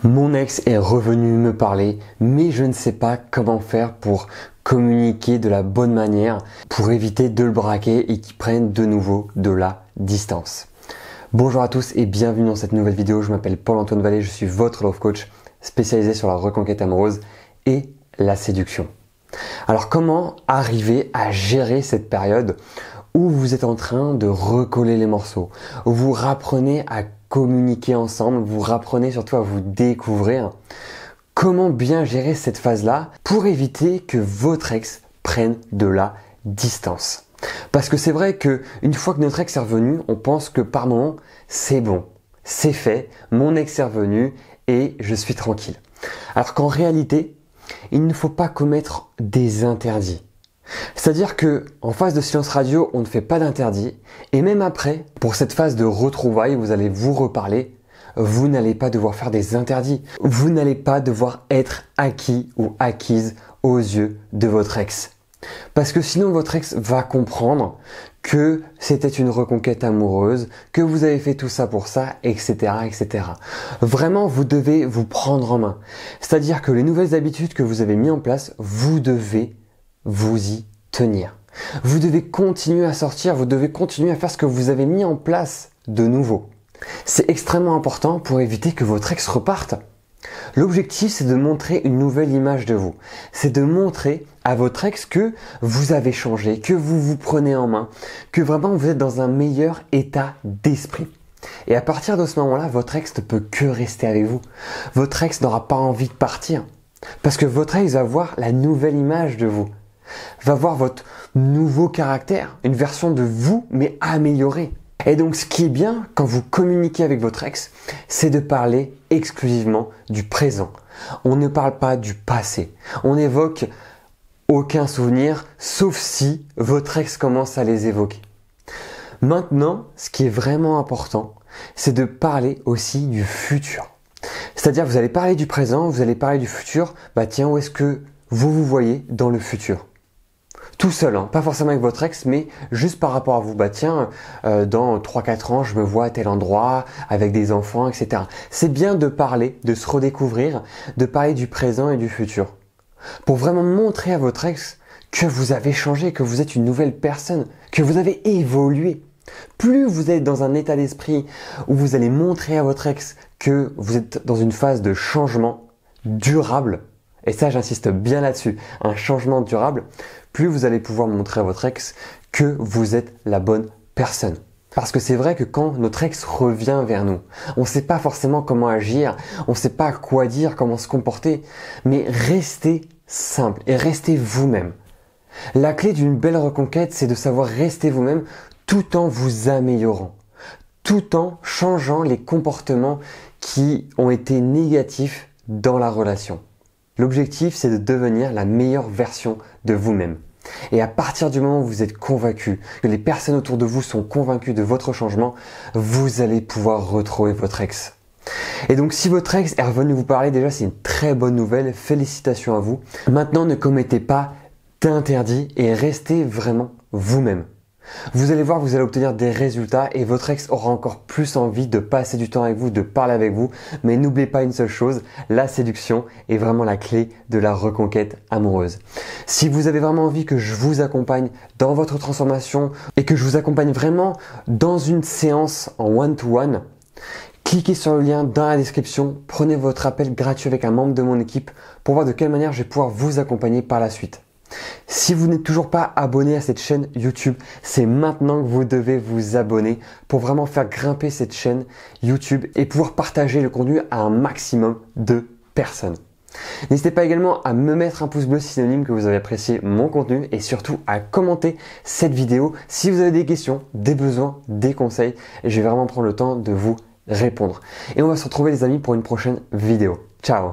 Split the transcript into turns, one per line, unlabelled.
Mon ex est revenu me parler, mais je ne sais pas comment faire pour communiquer de la bonne manière, pour éviter de le braquer et qu'il prenne de nouveau de la distance. Bonjour à tous et bienvenue dans cette nouvelle vidéo. Je m'appelle Paul-Antoine Vallée, je suis votre love coach spécialisé sur la reconquête amoureuse et la séduction. Alors comment arriver à gérer cette période où vous êtes en train de recoller les morceaux, où vous rapprenez à communiquer ensemble, vous rapprenez surtout à vous découvrir? Comment bien gérer cette phase-là pour éviter que votre ex prenne de la distance? Parce que c'est vrai qu'une fois que notre ex est revenu, on pense que par moment, c'est bon, c'est fait, mon ex est revenu et je suis tranquille. Alors qu'en réalité, il ne faut pas commettre des interdits. C'est-à-dire que en phase de silence radio, on ne fait pas d'interdit et même après, pour cette phase de retrouvailles, vous allez vous reparler, vous n'allez pas devoir faire des interdits. Vous n'allez pas devoir être acquis ou acquise aux yeux de votre ex. Parce que sinon votre ex va comprendre que c'était une reconquête amoureuse, que vous avez fait tout ça pour ça, etc., etc. Vraiment, vous devez vous prendre en main. C'est-à-dire que les nouvelles habitudes que vous avez mises en place, vous devez vous y tenir. Vous devez continuer à sortir, vous devez continuer à faire ce que vous avez mis en place de nouveau. C'est extrêmement important pour éviter que votre ex reparte. L'objectif, c'est de montrer une nouvelle image de vous. C'est de montrer à votre ex que vous avez changé, que vous vous prenez en main, que vraiment vous êtes dans un meilleur état d'esprit. Et à partir de ce moment-là, votre ex ne peut que rester avec vous. Votre ex n'aura pas envie de partir. Parce que votre ex va voir la nouvelle image de vous. Va voir votre nouveau caractère, une version de vous, mais améliorée. Et donc, ce qui est bien quand vous communiquez avec votre ex, c'est de parler exclusivement du présent. On ne parle pas du passé. On n'évoque aucun souvenir, sauf si votre ex commence à les évoquer. Maintenant, ce qui est vraiment important, c'est de parler aussi du futur. C'est-à-dire, vous allez parler du présent, vous allez parler du futur. Bah tiens, où est-ce que vous vous voyez dans le futur ? Tout seul, pas forcément avec votre ex, mais juste par rapport à vous. Bah tiens, dans 3-4 ans, je me vois à tel endroit, avec des enfants, etc. C'est bien de parler, de se redécouvrir, de parler du présent et du futur. Pour vraiment montrer à votre ex que vous avez changé, que vous êtes une nouvelle personne, que vous avez évolué. Plus vous êtes dans un état d'esprit où vous allez montrer à votre ex que vous êtes dans une phase de changement durable, et ça j'insiste bien là-dessus, un changement durable, plus vous allez pouvoir montrer à votre ex que vous êtes la bonne personne. Parce que c'est vrai que quand notre ex revient vers nous, on ne sait pas forcément comment agir, on ne sait pas quoi dire, comment se comporter, mais restez simple et restez vous-même. La clé d'une belle reconquête, c'est de savoir rester vous-même tout en vous améliorant, tout en changeant les comportements qui ont été négatifs dans la relation. L'objectif, c'est de devenir la meilleure version de vous-même. Et à partir du moment où vous êtes convaincu, que les personnes autour de vous sont convaincues de votre changement, vous allez pouvoir retrouver votre ex. Et donc si votre ex est revenu vous parler, déjà c'est une très bonne nouvelle, félicitations à vous. Maintenant, ne commettez pas d'interdits et restez vraiment vous-même. Vous allez voir que vous allez obtenir des résultats et votre ex aura encore plus envie de passer du temps avec vous, de parler avec vous. Mais n'oubliez pas une seule chose, la séduction est vraiment la clé de la reconquête amoureuse. Si vous avez vraiment envie que je vous accompagne dans votre transformation et que je vous accompagne vraiment dans une séance en one-to-one, cliquez sur le lien dans la description, prenez votre appel gratuit avec un membre de mon équipe pour voir de quelle manière je vais pouvoir vous accompagner par la suite. Si vous n'êtes toujours pas abonné à cette chaîne YouTube, c'est maintenant que vous devez vous abonner pour vraiment faire grimper cette chaîne YouTube et pouvoir partager le contenu à un maximum de personnes. N'hésitez pas également à me mettre un pouce bleu synonyme que vous avez apprécié mon contenu et surtout à commenter cette vidéo si vous avez des questions, des besoins, des conseils. Je vais vraiment prendre le temps de vous répondre. Et on va se retrouver les amis pour une prochaine vidéo. Ciao!